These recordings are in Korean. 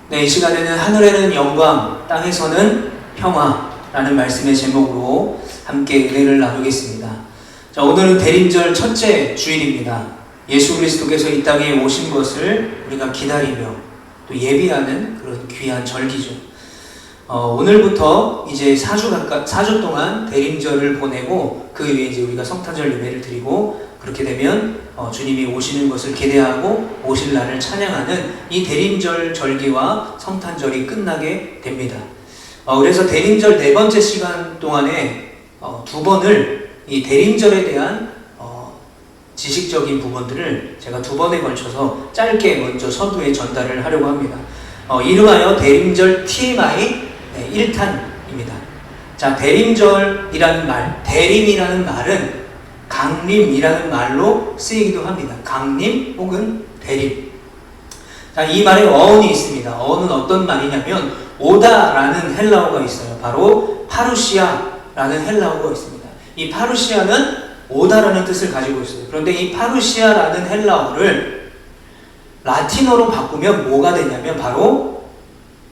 네, 이 시간에는 하늘에는 영광, 땅에서는 평화라는 말씀의 제목으로 함께 은혜를 나누겠습니다. 자, 오늘은 대림절 첫째 주일입니다. 예수 그리스도께서 이 땅에 오신 것을 우리가 기다리며 또 예비하는 그런 귀한 절기죠. 오늘부터 이제 4주 동안 대림절을 보내고 그 위에 이제 우리가 성탄절 예배를 드리고 그렇게 되면 주님이 오시는 것을 기대하고 오실 날을 찬양하는 이 대림절 절기와 성탄절이 끝나게 됩니다. 그래서 대림절 네 번째 시간 동안에 두 번을 이 대림절에 대한 지식적인 부분들을 제가 두 번에 걸쳐서 짧게 먼저 서두에 전달을 하려고 합니다. 이름하여 대림절 TMI 1탄입니다. 자, 대림절이라는 말, 대림이라는 말은 강림이라는 말로 쓰이기도 합니다. 강림 혹은 대림. 자, 이 말에 어원이 있습니다. 어원은 어떤 말이냐면 오다라는 헬라어가 있어요. 바로 파루시아라는 헬라어가 있습니다. 이 파루시아는 오다라는 뜻을 가지고 있어요. 그런데 이 파루시아라는 헬라어를 라틴어로 바꾸면 뭐가 되냐면 바로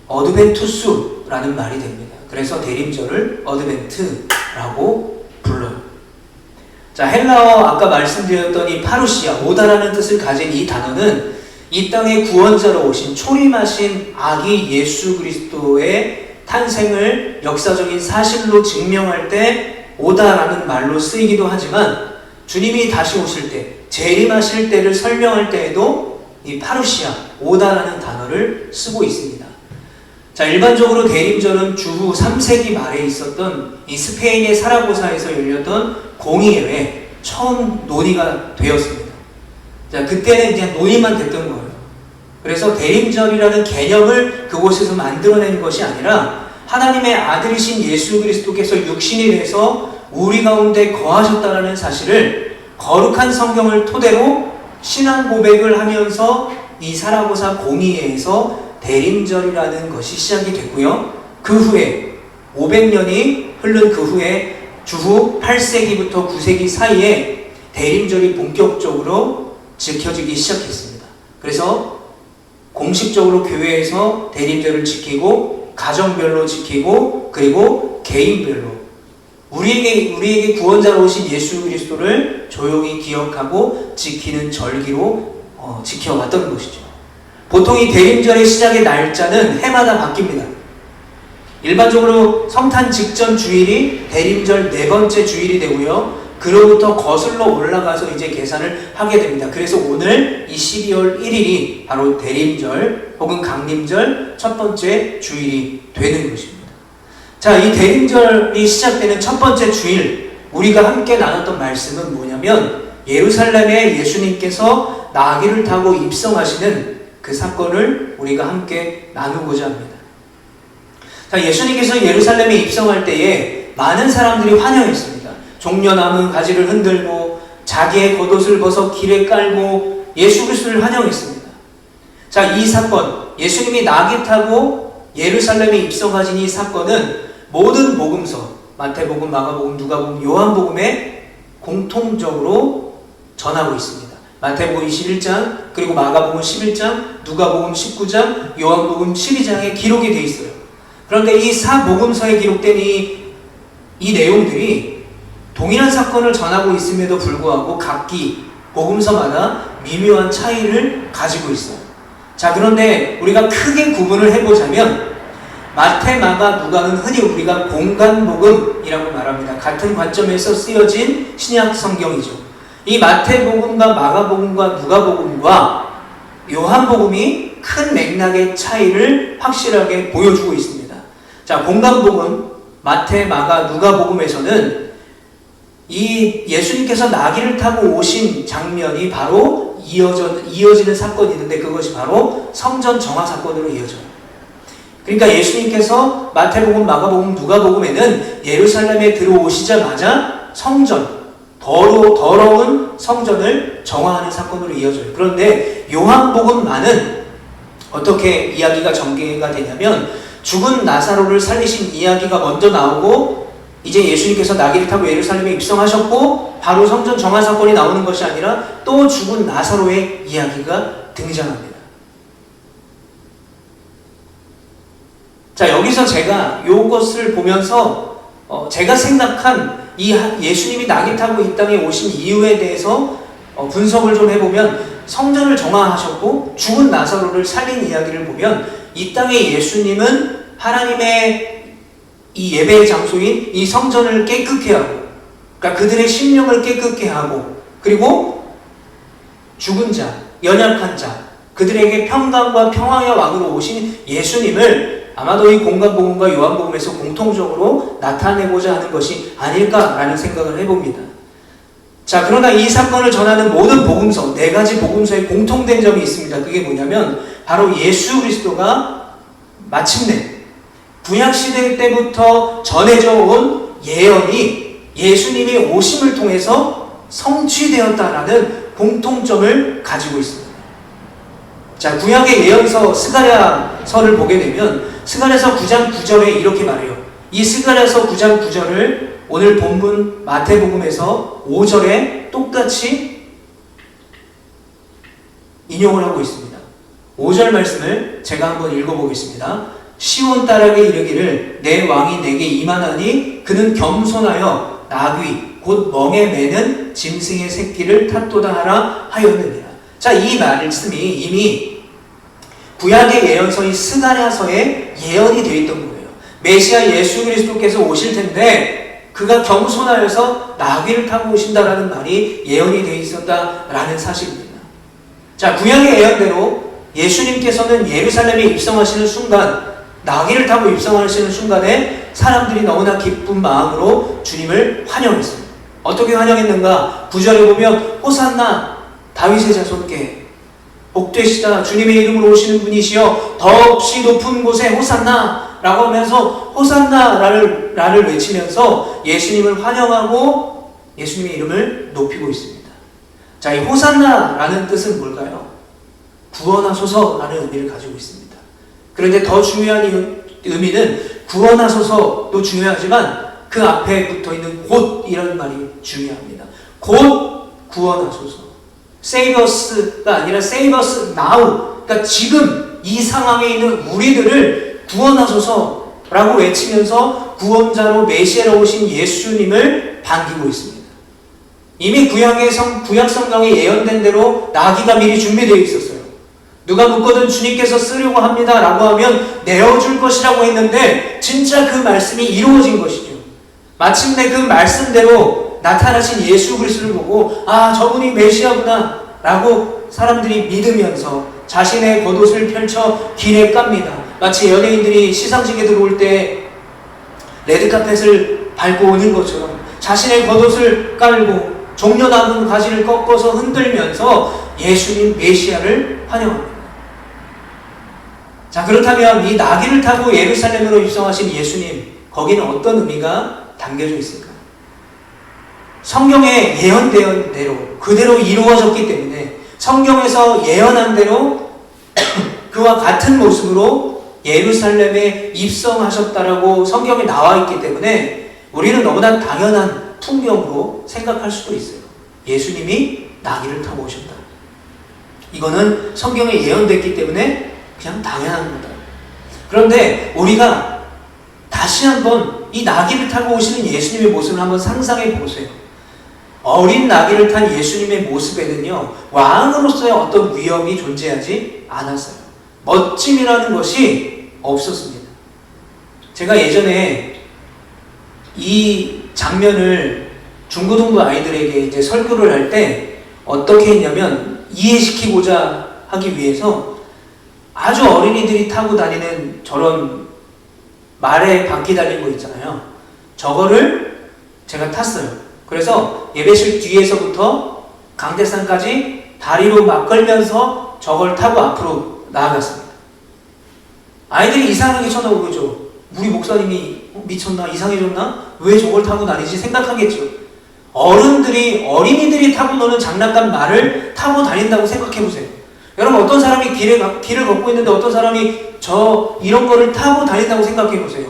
어드벤투스라는 말이 됩니다. 그래서 대림절을 어드벤트라고 불러요. 자, 헬라어 아까 말씀드렸던 이 파루시아, 오다라는 뜻을 가진 이 단어는 이 땅의 구원자로 오신 초림하신 아기 예수 그리스도의 탄생을 역사적인 사실로 증명할 때 오다라는 말로 쓰이기도 하지만 주님이 다시 오실 때, 재림하실 때를 설명할 때에도 이 파루시아, 오다라는 단어를 쓰고 있습니다. 자, 일반적으로 대림절은 주후 3세기 말에 있었던 이 스페인의 사라고사에서 열렸던 공의회에 처음 논의가 되었습니다. 자, 그때는 그냥 논의만 됐던 거예요. 그래서 대림절이라는 개념을 그곳에서 만들어낸 것이 아니라 하나님의 아들이신 예수 그리스도께서 육신이 돼서 우리 가운데 거하셨다는 사실을 거룩한 성경을 토대로 신앙 고백을 하면서 이 사라고사 공의회에서 대림절이라는 것이 시작이 됐고요. 그 후에 500년이 흐른 그 후에 주후 8세기부터 9세기 사이에 대림절이 본격적으로 지켜지기 시작했습니다. 그래서 공식적으로 교회에서 대림절을 지키고 가정별로 지키고 그리고 개인별로 우리에게 구원자로 오신 예수 그리스도를 조용히 기억하고 지키는 절기로 지켜왔던 것이죠. 보통 이 대림절의 시작의 날짜는 해마다 바뀝니다. 일반적으로 성탄 직전 주일이 대림절 네 번째 주일이 되고요. 그로부터 거슬러 올라가서 이제 계산을 하게 됩니다. 그래서 오늘 이 12월 1일이 바로 대림절 혹은 강림절 첫 번째 주일이 되는 것입니다. 자, 이 대림절이 시작되는 첫 번째 주일, 우리가 함께 나눴던 말씀은 뭐냐면 예루살렘에 예수님께서 나귀를 타고 입성하시는 그 사건을 우리가 함께 나누고자 합니다. 자, 예수님께서 예루살렘에 입성할 때에 많은 사람들이 환영했습니다. 종려나무 가지를 흔들고 자기의 겉옷을 벗어 길에 깔고 예수 그리스도를 환영했습니다. 자, 이 사건, 예수님이 나귀 타고 예루살렘에 입성하신 이 사건은 모든 복음서, 마태복음, 마가복음, 누가복음, 요한복음에 공통적으로 전하고 있습니다. 마태복음 21장, 그리고 마가복음 11장, 누가복음 19장, 요한복음 12장에 기록이 되어 있어요. 그런데 이 사복음서에 기록된 이 내용들이 동일한 사건을 전하고 있음에도 불구하고 각기 복음서마다 미묘한 차이를 가지고 있어요. 자, 그런데 우리가 크게 구분을 해보자면 마태, 마가, 누가는 흔히 우리가 공간복음이라고 말합니다. 같은 관점에서 쓰여진 신약 성경이죠. 이 마태복음과 마가복음과 누가복음과 요한복음이 큰 맥락의 차이를 확실하게 보여주고 있습니다. 자, 공간복음, 마태, 마가, 누가복음에서는 이 예수님께서 나귀를 타고 오신 장면이 바로 이어지는 사건이 있는데 그것이 바로 성전 정화 사건으로 이어져요. 그러니까 예수님께서 마태복음, 마가복음, 누가복음에는 예루살렘에 들어오시자마자 성전, 더러운 성전을 정화하는 사건으로 이어져요. 그런데 요한복음만은 어떻게 이야기가 전개가 되냐면 죽은 나사로를 살리신 이야기가 먼저 나오고 이제 예수님께서 나귀를 타고 예루살렘에 입성하셨고 바로 성전 정화 사건이 나오는 것이 아니라 또 죽은 나사로의 이야기가 등장합니다. 자, 여기서 제가 이것을 보면서 제가 생각한 이 예수님이 낙이 타고 이 땅에 오신 이유에 대해서 분석을 좀 해보면, 성전을 정화하셨고 죽은 나사로를 살린 이야기를 보면 이 땅에 예수님은 하나님의 이 예배의 장소인 이 성전을 깨끗게 하고, 그러니까 그들의 심령을 깨끗게 하고, 그리고 죽은 자, 연약한 자, 그들에게 평강과 평화의 왕으로 오신 예수님을 아마도 이 공관복음과 요한복음에서 공통적으로 나타내고자 하는 것이 아닐까라는 생각을 해봅니다. 자, 그러나 이 사건을 전하는 모든 복음서, 4가지 복음서에 공통된 점이 있습니다. 그게 뭐냐면 바로 예수 그리스도가 마침내 구약시대 때부터 전해져 온 예언이 예수님의 오심을 통해서 성취되었다라는 공통점을 가지고 있습니다. 자, 구약의 예언서 스가랴서를 보게 되면 스가랴서 9장 9절에 이렇게 말해요. 이 스가랴서 9장 9절을 오늘 본문 마태복음에서 5절에 똑같이 인용을 하고 있습니다. 5절 말씀을 제가 한번 읽어보겠습니다. 시온 딸에게 이르기를 내 왕이 내게 임하나니 그는 겸손하여 나귀 곧 멍에 매는 짐승의 새끼를 탓도다 하라 하였느니라. 자, 이 말씀이 이미 구약의 예언서인 스가랴서에 예언이 되어 있던 거예요. 메시아 예수 그리스도께서 오실 텐데 그가 겸손하여서 나귀를 타고 오신다라는 말이 예언이 되어 있었다라는 사실입니다. 자, 구약의 예언대로 예수님께서는 예루살렘에 입성하시는 순간, 나귀를 타고 입성하시는 순간에 사람들이 너무나 기쁜 마음으로 주님을 환영했습니다. 어떻게 환영했는가? 9절에 보면 호산나 다윗의 자손께 복되시다 주님의 이름으로 오시는 분이시여 더없이 높은 곳에 호산나 라고 하면서 호산나를 외치면서 예수님을 환영하고 예수님의 이름을 높이고 있습니다. 자, 이 호산나라는 뜻은 뭘까요? 구원하소서라는 의미를 가지고 있습니다. 그런데 더 중요한 의미는 구원하소서도 중요하지만 그 앞에 붙어있는 곧 이런 말이 중요합니다. 곧 구원하소서. Save us가 아니라 Save us now. 그러니까 지금 이 상황에 있는 우리들을 구원하소서라고 외치면서 구원자로 메시아로 오신 예수님을 반기고 있습니다. 이미 구약 성경에 예언된 대로 나귀가 미리 준비되어 있었어요. 누가 묻거든 주님께서 쓰려고 합니다 라고 하면 내어줄 것이라고 했는데 진짜 그 말씀이 이루어진 것이죠. 마침내 그 말씀대로 나타나신 예수 그리스도를 보고 아, 저분이 메시아구나 라고 사람들이 믿으면서 자신의 겉옷을 펼쳐 길에 깝니다. 마치 연예인들이 시상식에 들어올 때 레드카펫을 밟고 오는 것처럼 자신의 겉옷을 깔고 종려나무 가지를 꺾어서 흔들면서 예수님 메시아를 환영합니다. 자, 그렇다면 이 나귀를 타고 예루살렘으로 입성하신 예수님, 거기는 어떤 의미가 담겨져 있을까요? 성경에 예언된 대로 그대로 이루어졌기 때문에 성경에서 예언한 대로 그와 같은 모습으로 예루살렘에 입성하셨다라고 성경에 나와 있기 때문에 우리는 너무나 당연한 풍경으로 생각할 수도 있어요. 예수님이 나귀를 타고 오셨다. 이거는 성경에 예언됐기 때문에 그냥 당연한 거다. 그런데 우리가 다시 한번 이 나귀를 타고 오시는 예수님의 모습을 한번 상상해 보세요. 어린 나귀를 탄 예수님의 모습에는요, 왕으로서의 어떤 위엄이 존재하지 않았어요. 멋짐이라는 것이 없었습니다. 제가 예전에 이 장면을 중고등부 아이들에게 이제 설교를 할 때 어떻게 했냐면 이해시키고자 하기 위해서 아주 어린이들이 타고 다니는 저런 말에 바퀴 달린 거 있잖아요. 저거를 제가 탔어요. 그래서 예배실 뒤에서부터 강대상까지 다리로 막 끌면서 저걸 타고 앞으로 나아갔습니다. 아이들이 이상하게 쳐다보죠. 우리 목사님이 미쳤나? 이상해졌나? 왜 저걸 타고 다니지? 생각하겠죠. 어린이들이 타고 노는 장난감 말을 타고 다닌다고 생각해보세요. 여러분, 어떤 사람이 길을 걷고 있는데 어떤 사람이 이런 거를 타고 다닌다고 생각해보세요.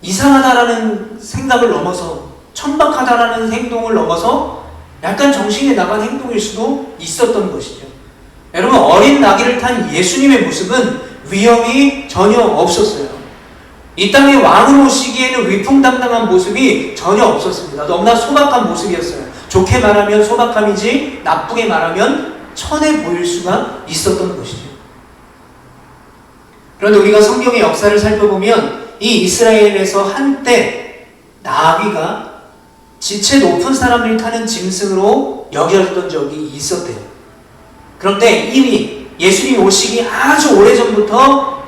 이상하다라는 생각을 넘어서, 천박하다라는 행동을 넘어서 약간 정신이 나간 행동일 수도 있었던 것이죠. 여러분, 어린 나귀를 탄 예수님의 모습은 위엄이 전혀 없었어요. 이 땅에 왕으로 오시기에는 위풍당당한 모습이 전혀 없었습니다. 너무나 소박한 모습이었어요. 좋게 말하면 소박함이지 나쁘게 말하면 천해 보일 수가 있었던 것이죠. 그런데 우리가 성경의 역사를 살펴보면 이 이스라엘에서 한때 나귀가 지체 높은 사람들이 타는 짐승으로 여겨졌던 적이 있었대요. 그런데 이미 예수님이 오시기 아주 오래전부터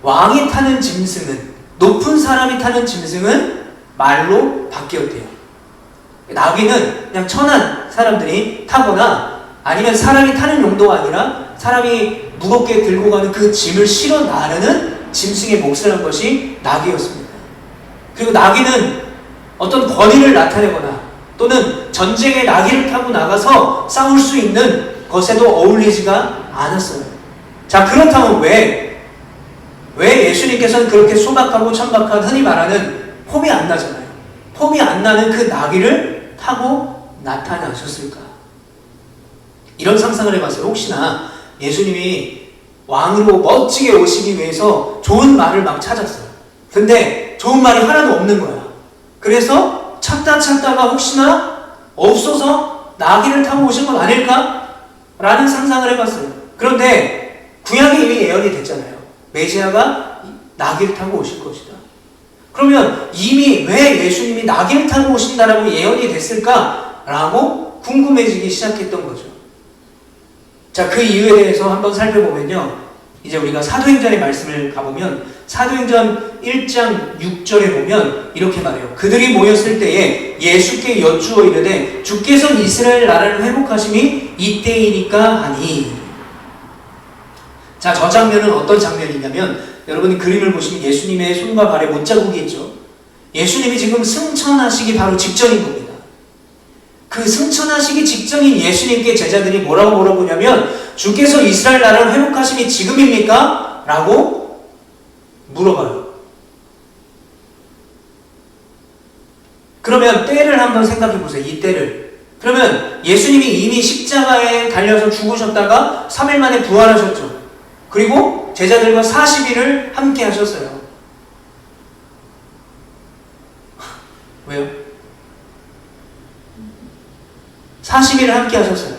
왕이 타는 짐승은, 높은 사람이 타는 짐승은 말로 바뀌었대요. 나귀는 그냥 천한 사람들이 타거나 아니면 사람이 타는 용도가 아니라 사람이 무겁게 들고 가는 그 짐을 실어 나르는 짐승의 몫을 한 것이 나귀였습니다. 그리고 나귀는 어떤 권위를 나타내거나 또는 전쟁에 나귀를 타고 나가서 싸울 수 있는 것에도 어울리지가 않았어요. 자, 그렇다면 왜 예수님께서는 그렇게 소박하고 천박한 흔히 말하는 폼이 안 나잖아요. 폼이 안 나는 그 나귀를 타고 나타나셨을까? 이런 상상을 해봤어요. 혹시나 예수님이 왕으로 멋지게 오시기 위해서 좋은 말을 막 찾았어요. 근데 좋은 말이 하나도 없는 거야. 그래서 찾다가 혹시나 없어서 나귀를 타고 오신 건 아닐까? 라는 상상을 해봤어요. 그런데 구약이 이미 예언이 됐잖아요. 메시아가 나귀를 타고 오실 것이다. 그러면 이미 왜 예수님이 나귀를 타고 오신다라고 예언이 됐을까라고 궁금해지기 시작했던 거죠. 자, 그 이유에 대해서 한번 살펴보면요. 이제 우리가 사도행전의 말씀을 가보면 사도행전 1장 6절에 보면 이렇게 말해요. 그들이 모였을 때에 예수께 여쭈어 이르되 주께서 이스라엘 나라를 회복하심이 이때이니까 하니. 자, 저 장면은 어떤 장면이냐면 여러분이 그림을 보시면 예수님의 손과 발에 못자국이 있죠. 예수님이 지금 승천하시기 바로 직전인 겁니다. 그 승천하시기 직전인 예수님께 제자들이 뭐라고 물어보냐면 주께서 이스라엘 나라를 회복하심이 지금입니까? 라고 물어봐요. 그러면 때를 한번 생각해 보세요. 이 때를. 그러면 예수님이 이미 십자가에 달려서 죽으셨다가 3일 만에 부활하셨죠. 그리고 제자들과 40일을 함께 하셨어요. 왜요? 40일을 함께 하셨어요.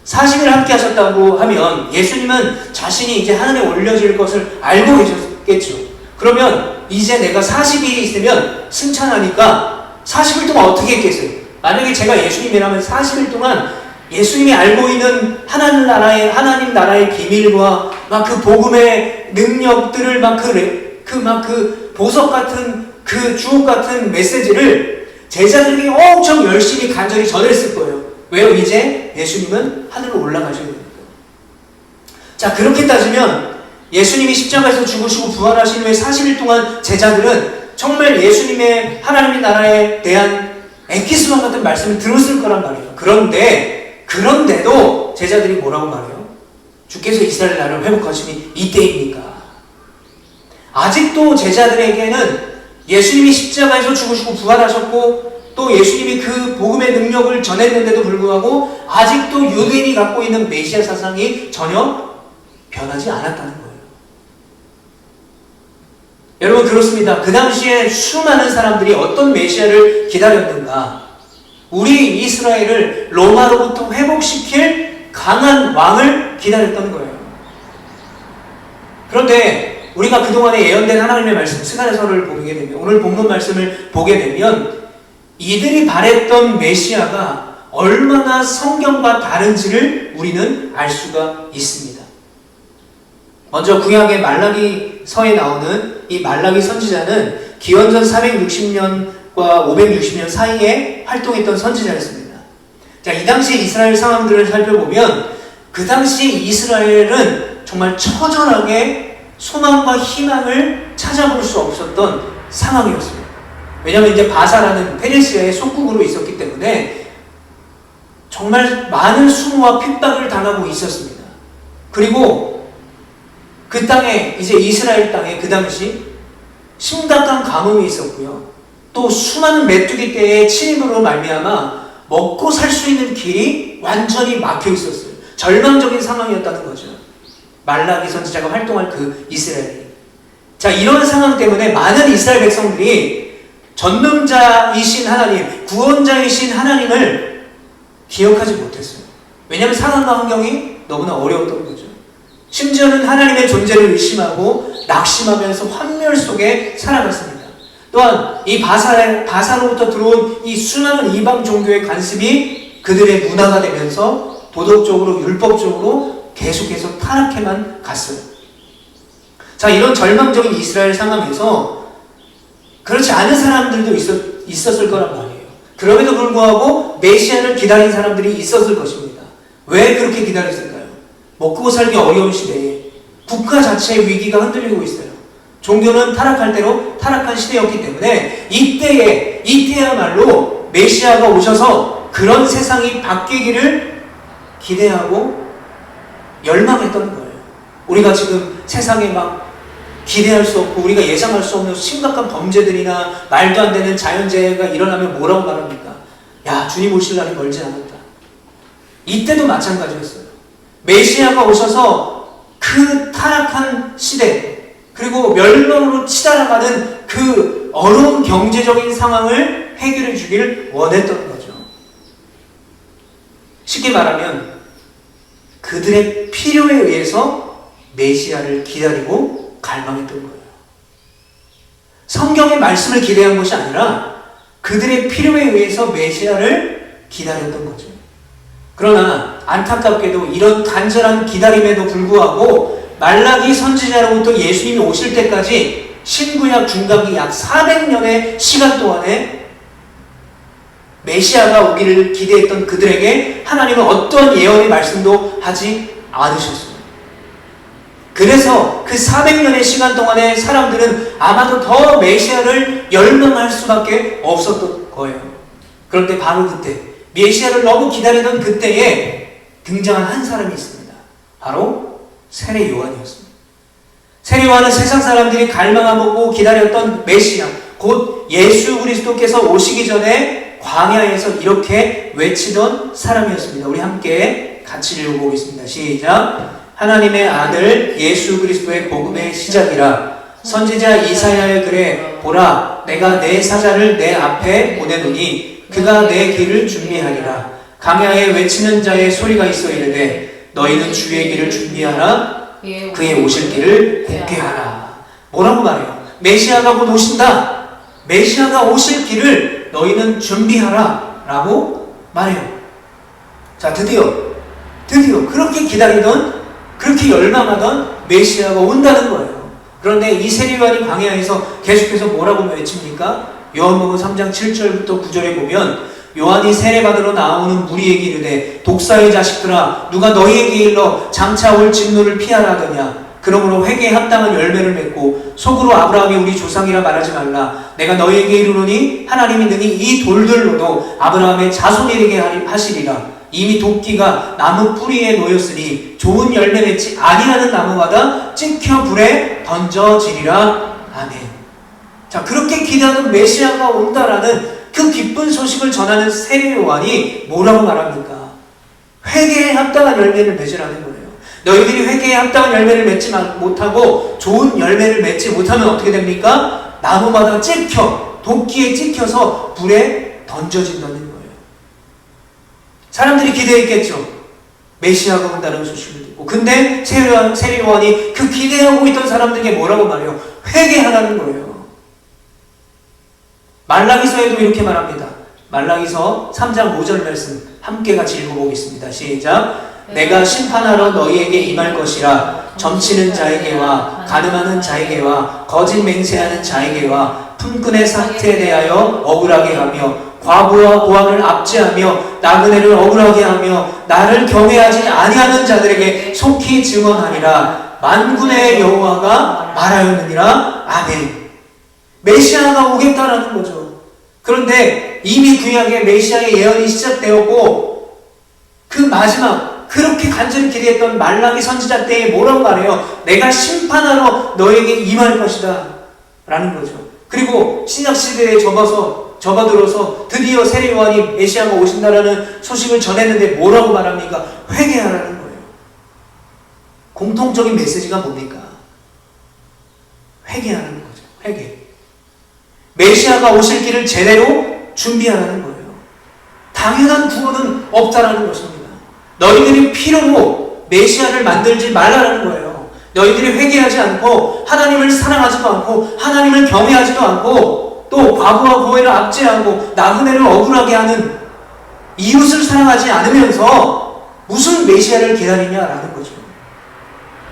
40일을 함께 하셨다고 하면 예수님은 자신이 이제 하늘에 올려질 것을 알고 계셨겠죠. 그러면 이제 내가 40일이 있으면 승천하니까 40일 동안 어떻게 했겠어요? 만약에 제가 예수님이라면 40일 동안 예수님이 알고 있는 하나님 나라의 비밀과 막 그 복음의 능력들을 막 그 보석 같은 그 주옥 같은 메시지를 제자들에게 엄청 열심히 간절히 전했을 거예요. 왜요? 이제 예수님은 하늘로 올라가셔야 됩니다. 자, 그렇게 따지면 예수님이 십자가에서 죽으시고 부활하신 후에 40일 동안 제자들은 정말 예수님의 하나님의 나라에 대한 엑기스만 같은 말씀을 들었을 거란 말이에요. 그런데도 제자들이 뭐라고 말해요? 주께서 이스라엘 나라를 회복하심이 이때입니까? 아직도 제자들에게는 예수님이 십자가에서 죽으시고 부활하셨고 또 예수님이 그 복음의 능력을 전했는데도 불구하고 아직도 유대인이 갖고 있는 메시아 사상이 전혀 변하지 않았다는 거예요. 여러분, 그렇습니다. 그 당시에 수많은 사람들이 어떤 메시아를 기다렸는가? 우리 이스라엘을 로마로부터 회복시킬 강한 왕을 기다렸던 거예요. 그런데 우리가 그동안에 예언된 하나님의 말씀, 스가랴서를 보게 되면, 오늘 본문 말씀을 보게 되면 이들이 바랬던 메시아가 얼마나 성경과 다른지를 우리는 알 수가 있습니다. 먼저 구약의 말라기서에 나오는 이 말라기 선지자는 기원전 460년과 560년 사이에 활동했던 선지자였습니다. 자, 이 당시 이스라엘 상황들을 살펴보면 그 당시 이스라엘은 정말 처절하게 소망과 희망을 찾아볼 수 없었던 상황이었습니다. 왜냐하면 이제 바사라는 페르시아의 속국으로 있었기 때문에 정말 많은 수모와 핍박을 당하고 있었습니다. 그리고 그 땅에, 이제 이스라엘 땅에 그 당시 심각한 가뭄이 있었고요. 또 수많은 메뚜기 떼의 침입으로 말미암아 먹고 살 수 있는 길이 완전히 막혀 있었어요. 절망적인 상황이었다는 거죠. 말라기 선지자가 활동할 그 이스라엘이. 자, 이런 상황 때문에 많은 이스라엘 백성들이 전능자이신 하나님, 구원자이신 하나님을 기억하지 못했어요. 왜냐하면 상황과 환경이 너무나 어려웠던 거죠. 심지어는 하나님의 존재를 의심하고 낙심하면서 환멸 속에 살아갔습니다. 또한 이 바사로부터 들어온 이 수많은 이방 종교의 관습이 그들의 문화가 되면서 도덕적으로 율법적으로 계속해서 타락해만 갔어요. 자, 이런 절망적인 이스라엘 상황에서 그렇지 않은 사람들도 있었을 거란 말이에요. 그럼에도 불구하고 메시아를 기다린 사람들이 있었을 것입니다. 왜 그렇게 기다렸을까요? 먹고 살기 어려운 시대에 국가 자체의 위기가 흔들리고 있어요. 종교는 타락할 대로 타락한 시대였기 때문에 이때야말로 메시아가 오셔서 그런 세상이 바뀌기를 기대하고 열망했던 거예요. 우리가 지금 세상에 막 기대할 수 없고 우리가 예상할 수 없는 심각한 범죄들이나 말도 안 되는 자연재해가 일어나면 뭐라고 말합니까? 야, 주님 오실 날이 멀지 않았다. 이때도 마찬가지였어요. 메시아가 오셔서 그 타락한 시대 그리고 멸망으로 치달아가는 그 어려운 경제적인 상황을 해결해 주기를 원했던 거죠. 쉽게 말하면 그들의 필요에 의해서 메시아를 기다리고 갈망했던 거예요. 성경의 말씀을 기대한 것이 아니라 그들의 필요에 의해서 메시아를 기다렸던 거죠. 그러나 안타깝게도 이런 간절한 기다림에도 불구하고 말라기 선지자로부터 예수님이 오실 때까지 신구약 중간기 약 400년의 시간 동안에 메시아가 오기를 기대했던 그들에게 하나님은 어떠한 예언의 말씀도 하지 않으셨어요. 그래서 그 400년의 시간 동안에 사람들은 아마도 더 메시아를 열망할 수밖에 없었던 거예요. 그런데 바로 그때 메시아를 너무 기다리던 그때에 등장한 한 사람이 있습니다. 바로 세례 요한이었습니다. 세례 요한은 세상 사람들이 갈망하고 기다렸던 메시아, 곧 예수 그리스도께서 오시기 전에 광야에서 이렇게 외치던 사람이었습니다. 우리 함께 같이 읽어보겠습니다. 시작. 하나님의 아들 예수 그리스도의 복음의 시작이라. 선지자 이사야의 글에 보라, 내가 내 사자를 내 앞에 보내노니 그가 내 길을 준비하리라. 광야에 외치는 자의 소리가 있어 이르되 너희는 주의 길을 준비하라. 그의 오실 길을 곱게 하라. 뭐라고 말해요? 메시아가 곧 오신다. 메시아가 오실 길을 너희는 준비하라 라고 말해요. 자, 드디어 그렇게 기다리던, 그렇게 열망하던 메시아가 온다는 거예요. 그런데 이 세례 요한이 광야에서 계속해서 뭐라고 외칩니까? 요한복음 3장 7절부터 9절에 보면 요한이 세례받으러 나오는 무리에게 이르되 독사의 자식들아, 누가 너희에게 일러 장차 올 진노를 피하라 하더냐. 그러므로 회개에 합당한 열매를 맺고 속으로 아브라함이 우리 조상이라 말하지 말라. 내가 너희에게 이르노니 하나님이 능히 이 돌들로도 아브라함의 자손이 되게 하시리라. 이미 도끼가 나무 뿌리에 놓였으니 좋은 열매 맺지 아니하는 나무마다 찍혀 불에 던져지리라. 아멘. 자, 그렇게 기대하는 메시아가 온다라는 그 기쁜 소식을 전하는 세례 요한이 뭐라고 말합니까? 회개에 합당한 열매를 맺으라는 거예요. 너희들이 회개에 합당한 열매를 맺지 못하고 좋은 열매를 맺지 못하면 어떻게 됩니까? 나무마다 찍혀, 도끼에 찍혀서 불에 던져진다는 거예요. 사람들이 기대했겠죠. 메시아가 온다는 소식을 듣고. 근데 세례 요한이 그 기대하고 있던 사람들에게 뭐라고 말해요? 회개하라는 거예요. 말라기서에도 이렇게 말합니다. 말라기서 3장 5절 말씀 함께 같이 읽어보겠습니다. 시작. 내가 심판하러 너희에게 임할 것이라. 점치는 자에게와 가늠하는 자에게와 거짓 맹세하는 자에게와 품꾼의 상태에 대하여 억울하게 하며 과부와 고아를 압제하며 나그네를 억울하게 하며 나를 경외하지 아니하는 자들에게 속히 증언하리라. 만군의 여호와가 말하였느니라. 아멘. 메시아가 오겠다라는 거죠. 그런데 이미 구약에 메시아의 예언이 시작되었고 그 마지막 그렇게 간절히 기대했던 말라기 선지자 때에 뭐라고 말해요? 내가 심판하러 너에게 임할 것이다 라는 거죠. 그리고 신약시대에 접어들어서 드디어 세례 요한이 메시아가 오신다라는 소식을 전했는데 뭐라고 말합니까? 회개하라는 거예요. 공통적인 메시지가 뭡니까? 회개하는 거죠. 회개. 메시아가 오실 길을 제대로 준비하라는 거예요. 당연한 구원은 없다라는 것입니다. 너희들이 필요로 메시아를 만들지 말라는 거예요. 너희들이 회개하지 않고 하나님을 사랑하지도 않고 하나님을 경외하지도 않고 또 과부와 고해를 압제하고 나그네를 억울하게 하는 이웃을 사랑하지 않으면서 무슨 메시아를 기다리냐라는 거죠.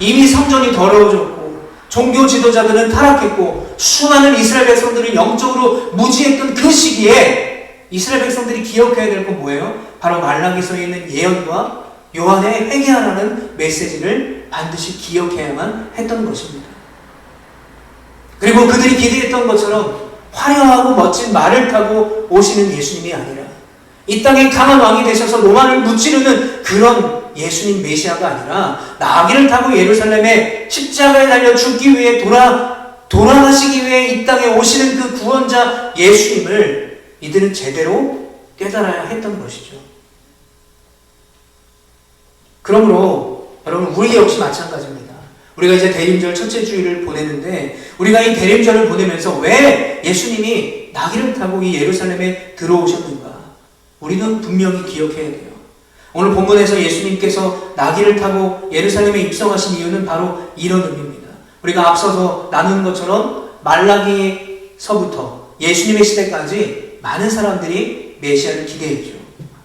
이미 성전이 더러워졌고 종교 지도자들은 타락했고 수많은 이스라엘 백성들은 영적으로 무지했던 그 시기에 이스라엘 백성들이 기억해야 될 건 뭐예요? 바로 말라기서에 있는 예언과 요한의 회개하라는 메시지를 반드시 기억해야만 했던 것입니다. 그리고 그들이 기대했던 것처럼 화려하고 멋진 말을 타고 오시는 예수님이 아니라 이 땅에 강한 왕이 되셔서 로마를 무찌르는 그런 예수님 메시아가 아니라 나귀를 타고 예루살렘에 십자가에 달려 죽기 위해 돌아가시기 위해 이 땅에 오시는 그 구원자 예수님을 이들은 제대로 깨달아야 했던 것이죠. 그러므로 여러분 우리 역시 마찬가지입니다. 우리가 이제 대림절 첫째 주일을 보내는데 우리가 이 대림절을 보내면서 왜 예수님이 나귀를 타고 이 예루살렘에 들어오셨는가? 우리는 분명히 기억해야 돼요. 오늘 본문에서 예수님께서 나귀를 타고 예루살렘에 입성하신 이유는 바로 이런 의미입니다. 우리가 앞서서 나눈 것처럼 말라기서부터 예수님의 시대까지 많은 사람들이 메시아를 기대했죠.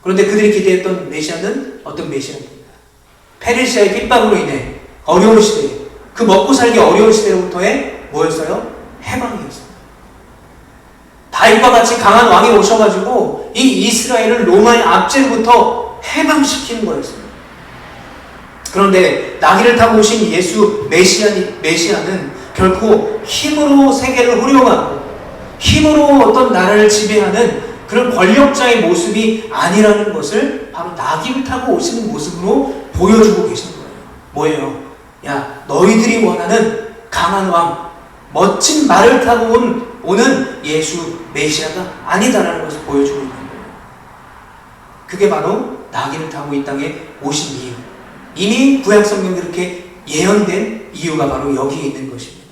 그런데 그들이 기대했던 메시아는 어떤 메시아입니까? 페르시아의 핍박으로 인해 어려운 시대, 그 먹고 살기 어려운 시대로부터의 뭐였어요? 해방이었어요. 다윗과 같이 강한 왕이 오셔가지고 이 이스라엘을 로마의 압제로부터 해방시키는 거였어요. 그런데 나귀를 타고 오신 예수 메시아는 결코 힘으로 세계를 후려가고 힘으로 어떤 나라를 지배하는 그런 권력자의 모습이 아니라는 것을 바로 나귀를 타고 오시는 모습으로 보여주고 계신 거예요. 뭐예요? 야, 너희들이 원하는 강한 왕, 멋진 말을 타고 오는 예수 메시아가 아니다라는 것을 보여주고 있는 거예요. 그게 바로 나귀를 타고 이 땅에 오신 이유. 이미 구약성경에 그렇게 예언된 이유가 바로 여기에 있는 것입니다.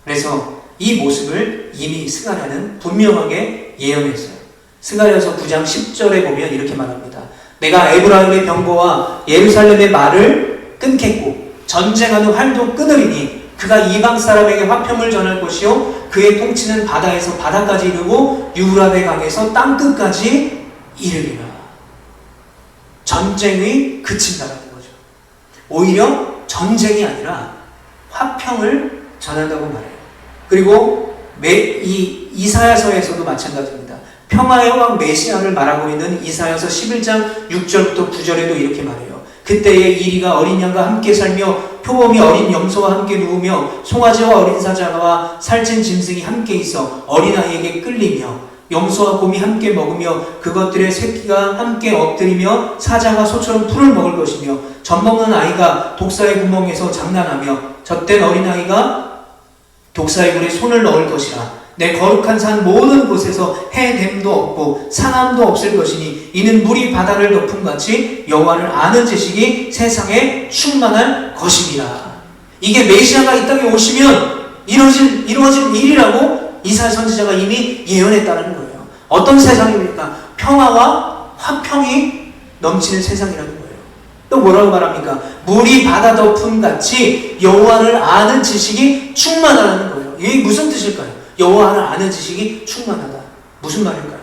그래서 이 모습을 이미 스가랴는 분명하게 예언했어요. 스가랴서 9장 10절에 보면 이렇게 말합니다. 내가 에브라임의 병거와 예루살렘의 말을 끊겠고 전쟁하는 활도 끊으리니 그가 이방 사람에게 화평을 전할 것이요 그의 통치는 바다에서 바다까지 이르고 유브라데 강에서 땅끝까지 이르리라. 전쟁이 그친다라는 거죠. 오히려 전쟁이 아니라 화평을 전한다고 말해요. 그리고 이 이사야서에서도 마찬가지입니다. 평화의 왕 메시아를 말하고 있는 이사야서 11장 6절부터 9절에도 이렇게 말해요. 그때에 이리가 어린 양과 함께 살며 표범이 어린 염소와 함께 누우며 송아지와 어린 사자와 살찐 짐승이 함께 있어 어린아이에게 끌리며 염소와 곰이 함께 먹으며 그것들의 새끼가 함께 엎드리며 사자가 소처럼 풀을 먹을 것이며 젖먹는 아이가 독사의 구멍에서 장난하며 젖된 어린아이가 독사의 물에 손을 넣을 것이라. 내 거룩한 산 모든 곳에서 해됨도 없고 상함도 없을 것이니 이는 물이 바다를 덮음같이 여호와를 아는 지식이 세상에 충만할 것입니다. 이게 메시아가 이 땅에 오시면 이루어질 일이라고 이사야 선지자가 이미 예언했다는 거예요. 어떤 세상입니까? 평화와 화평이 넘치는 세상이라는 거예요. 또 뭐라고 말합니까? 물이 바다 덮음같이 여호와를 아는 지식이 충만하다는 거예요. 이게 무슨 뜻일까요? 여호와를 아는 지식이 충만하다. 무슨 말일까요?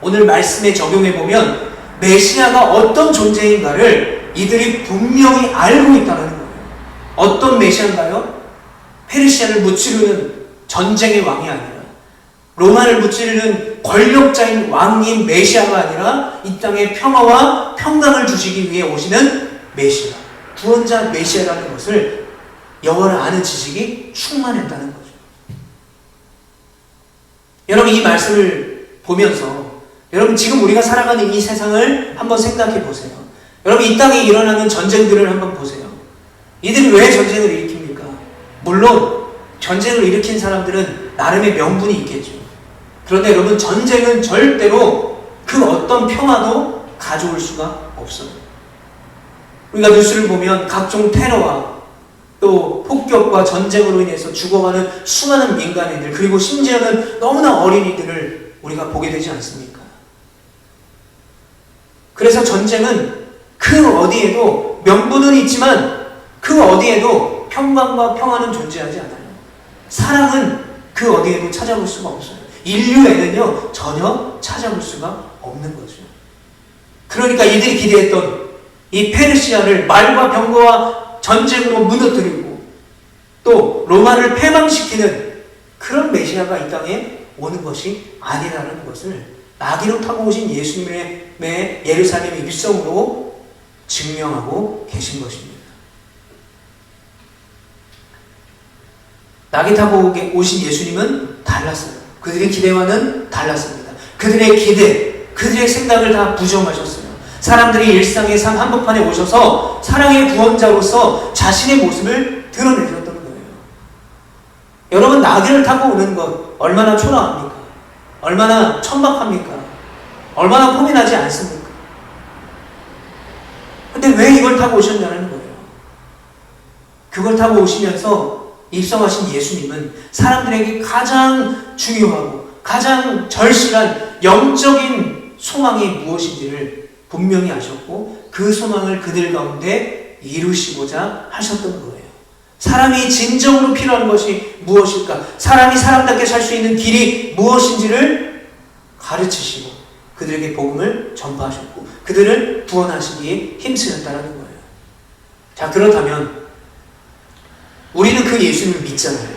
오늘 말씀에 적용해보면 메시아가 어떤 존재인가를 이들이 분명히 알고 있다는 거예요. 어떤 메시아인가요? 페르시아를 무찌르는 전쟁의 왕이 아니라 로마를 무찌르는 권력자인 왕인 메시아가 아니라 이 땅에 평화와 평강을 주시기 위해 오시는 메시아, 구원자 메시아라는 것을 여호와를 아는 지식이 충만했다는 거죠. 여러분 이 말씀을 보면서 여러분 지금 우리가 살아가는 이 세상을 한번 생각해 보세요. 여러분 이 땅에 일어나는 전쟁들을 한번 보세요. 이들이 왜 전쟁을 일으킵니까? 물론 전쟁을 일으킨 사람들은 나름의 명분이 있겠죠. 그런데 여러분 전쟁은 절대로 그 어떤 평화도 가져올 수가 없어요. 우리가 뉴스를 보면 각종 테러와 또 폭격과 전쟁으로 인해서 죽어가는 수많은 민간인들, 그리고 심지어는 너무나 어린이들을 우리가 보게 되지 않습니까? 그래서 전쟁은 그 어디에도, 명분은 있지만 그 어디에도 평강과 평화는 존재하지 않아요. 사랑은 그 어디에도 찾아볼 수가 없어요. 인류에는요 전혀 찾아볼 수가 없는 거죠. 그러니까 이들이 기대했던 이 페르시아를 말과 병거와 전쟁으로 무너뜨리고 또 로마를 패망시키는 그런 메시아가 이 땅에 오는 것이 아니라는 것을 나귀로 타고 오신 예수님의 예루살렘 입성으로 증명하고 계신 것입니다. 나귀 타고 오신 예수님은 달랐어요. 그들의 기대와는 달랐습니다. 그들의 기대, 그들의 생각을 다 부정하셨어요. 사람들이 일상의 삶 한복판에 오셔서 사랑의 구원자로서 자신의 모습을 드러내셨던 거예요. 여러분, 나귀를 타고 오는 것 얼마나 초라합니까? 얼마나 천박합니까? 얼마나 고민하지 않습니까? 근데 왜 이걸 타고 오셨냐는 거예요. 그걸 타고 오시면서 입성하신 예수님은 사람들에게 가장 중요하고 가장 절실한 영적인 소망이 무엇인지를 분명히 아셨고 그 소망을 그들 가운데 이루시고자 하셨던 거예요. 사람이 진정으로 필요한 것이 무엇일까? 사람이 사람답게 살 수 있는 길이 무엇인지를 가르치시고 그들에게 복음을 전파하셨고 그들을 구원하시기에 힘쓰셨다는 거예요. 자, 그렇다면 우리는 그 예수님을 믿잖아요.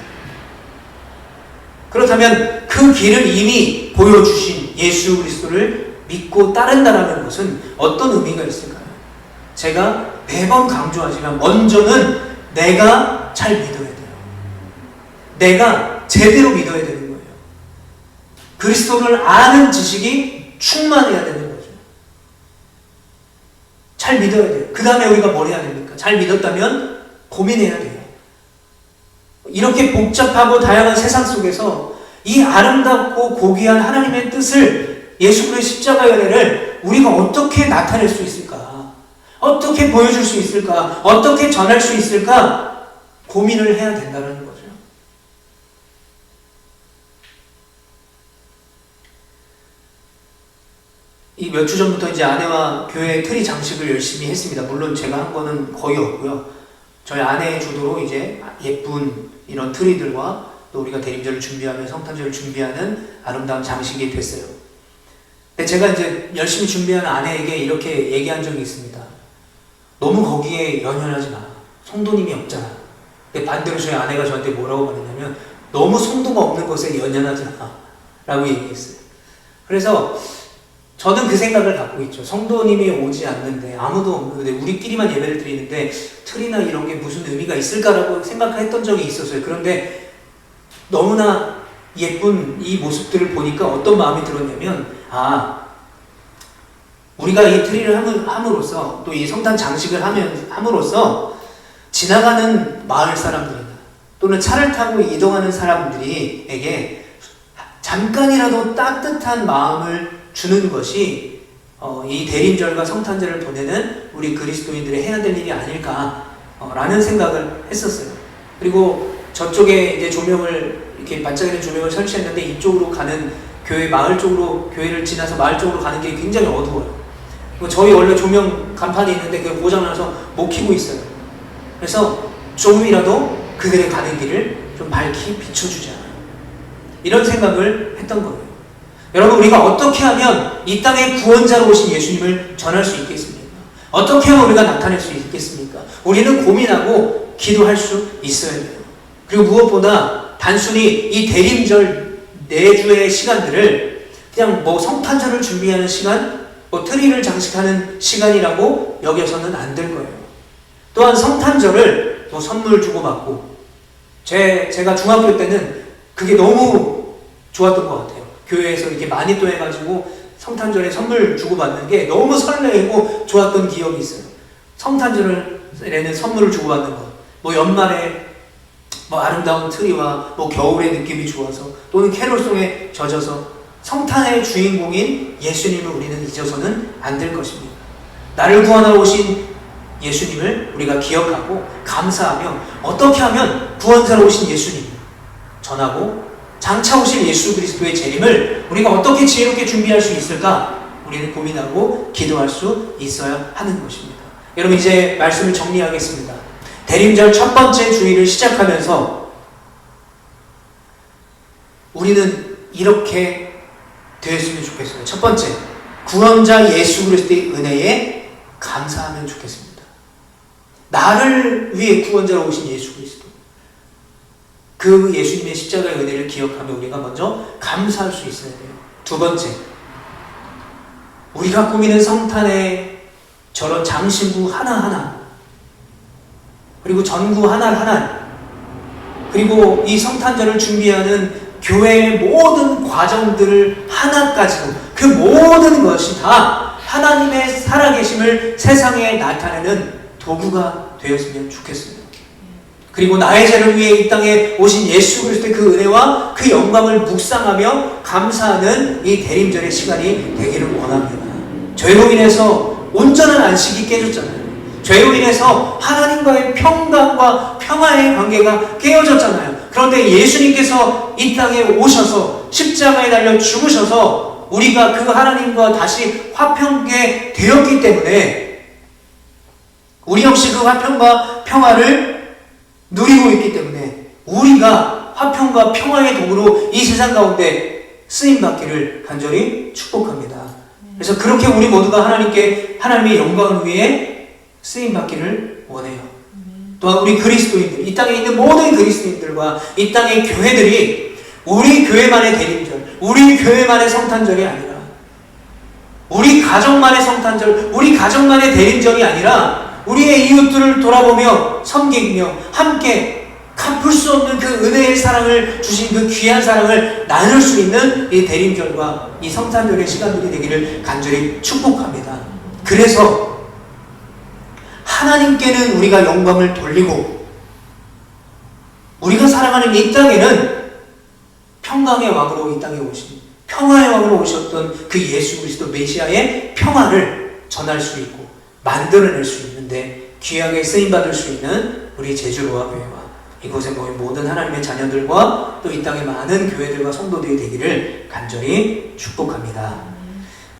그렇다면 그 길을 이미 보여주신 예수 그리스도를 믿고 따른다는 것은 어떤 의미가 있을까요? 제가 매번 강조하지만 먼저는 내가 잘 믿어야 돼요. 내가 제대로 믿어야 되는 거예요. 그리스도를 아는 지식이 충만해야 되는 거죠. 잘 믿어야 돼요. 그 다음에 우리가 뭘 해야 됩니까? 잘 믿었다면 고민해야 돼요. 이렇게 복잡하고 다양한 세상 속에서 이 아름답고 고귀한 하나님의 뜻을, 예수 그리스도의 십자가의 은혜를 우리가 어떻게 나타낼 수 있을까? 어떻게 보여줄 수 있을까? 어떻게 전할 수 있을까? 고민을 해야 된다는 거죠. 이 몇 주 전부터 이제 아내와 교회 트리 장식을 열심히 했습니다. 물론 제가 한 거는 거의 없고요. 저희 아내의 주도로 이제 예쁜 이런 트리들과 또 우리가 대림절을 준비하며 성탄절을 준비하는 아름다운 장식이 됐어요. 근데 제가 이제 열심히 준비하는 아내에게 이렇게 얘기한 적이 있습니다. 너무 거기에 연연하지 마. 성도님이 없잖아. 근데 반대로 저희 아내가 저한테 뭐라고 말했냐면 너무 성도가 없는 것에 연연하지 마 라고 얘기했어요. 그래서 저는 그 생각을 갖고 있죠. 성도님이 오지 않는데 아무도 없는데 우리끼리만 예배를 드리는데 틀이나 이런 게 무슨 의미가 있을까라고 생각을 했던 적이 있었어요. 그런데 너무나 예쁜 이 모습들을 보니까 어떤 마음이 들었냐면 우리가 이 트리를 함으로써 또 이 성탄 장식을 함으로써 지나가는 마을 사람들이나 또는 차를 타고 이동하는 사람들에게 잠깐이라도 따뜻한 마음을 주는 것이 이 대림절과 성탄절을 보내는 우리 그리스도인들이 해야 될 일이 아닐까라는 생각을 했었어요. 그리고 저쪽에 이제 조명을 이렇게 반짝이는 조명을 설치했는데 이쪽으로 가는 교회 마을 쪽으로 교회를 지나서 마을 쪽으로 가는 길이 굉장히 어두워요. 저희 원래 조명 간판이 있는데 그게 고장나서 못 켜고 있어요. 그래서 조금이라도 그들의 가는 길을 좀 밝히 비춰주자 이런 생각을 했던 거예요. 여러분, 우리가 어떻게 하면 이 땅의 구원자로 오신 예수님을 전할 수 있겠습니까? 어떻게 하면 우리가 나타낼 수 있겠습니까? 우리는 고민하고 기도할 수 있어야 돼요. 그리고 무엇보다 단순히 이 대림절 4주의 시간들을 그냥 성탄절을 준비하는 시간, 트리를 장식하는 시간이라고 여겨서는 안 될 거예요. 또한 성탄절을 선물 주고받고 제가 중학교 때는 그게 너무 좋았던 것 같아요. 교회에서 이렇게 많이 또 해가지고 성탄절에 선물 주고받는 게 너무 설레고 좋았던 기억이 있어요. 성탄절에는 선물을 주고받는 것, 연말에 아름다운 트리와 겨울의 느낌이 좋아서 또는 캐롤송에 젖어서 성탄의 주인공인 예수님을 우리는 잊어서는 안 될 것입니다. 나를 구원하러 오신 예수님을 우리가 기억하고 감사하며 어떻게 하면 구원자로 오신 예수님 전하고 장차 오실 예수 그리스도의 재림을 우리가 어떻게 지혜롭게 준비할 수 있을까? 우리는 고민하고 기도할 수 있어야 하는 것입니다. 여러분, 이제 말씀을 정리하겠습니다. 대림절 첫 번째 주일을 시작하면서 우리는 이렇게 되었으면 좋겠어요. 첫 번째, 구원자 예수 그리스도의 은혜에 감사하면 좋겠습니다. 나를 위해 구원자로 오신 예수 그리스도, 그 예수님의 십자가의 은혜를 기억하며 우리가 먼저 감사할 수 있어야 돼요. 두 번째, 우리가 꾸미는 성탄의 저런 장신구 하나하나, 그리고 전구 하나하나, 그리고 이 성탄절을 준비하는 교회의 모든 과정들을 하나까지도, 그 모든 것이 다 하나님의 살아계심을 세상에 나타내는 도구가 되었으면 좋겠습니다. 그리고 나의 죄를 위해 이 땅에 오신 예수 그리스도의 그 은혜와 그 영광을 묵상하며 감사하는 이 대림절의 시간이 되기를 원합니다. 죄로 인해서 온전한 안식이 깨졌잖아요. 죄로 인해서 하나님과의 평강과 평화의 관계가 깨어졌잖아요. 그런데 예수님께서 이 땅에 오셔서 십자가에 달려 죽으셔서 우리가 그 하나님과 다시 화평하게 되었기 때문에 우리 역시 그 화평과 평화를 누리고 있기 때문에 우리가 화평과 평화의 도구로 이 세상 가운데 쓰임받기를 간절히 축복합니다. 그래서 그렇게 우리 모두가 하나님의 영광을 위해 쓰임받기를 원해요. 또한 우리 그리스도인들, 이 땅에 있는 모든 그리스도인들과 이 땅의 교회들이 우리 교회만의 대림절, 우리 교회만의 성탄절이 아니라, 우리 가정만의 성탄절, 우리 가정만의 대림절이 아니라 우리의 이웃들을 돌아보며 섬기며 함께 갚을 수 없는 그 은혜의 사랑을 주신 그 귀한 사랑을 나눌 수 있는 이 대림절과 이 성탄절의 시간들이 되기를 간절히 축복합니다. 그래서 하나님께는 우리가 영광을 돌리고 우리가 살아가는 이 땅에는 평강의 왕으로 이 땅에 오신, 평화의 왕으로 오셨던 그 예수 그리스도 메시아의 평화를 전할 수 있고 만들어낼 수 있는데 귀하게 쓰임받을 수 있는 우리 제주로와 교회와 이곳에 모인 모든 하나님의 자녀들과 또 이 땅의 많은 교회들과 성도들이 되기를 간절히 축복합니다.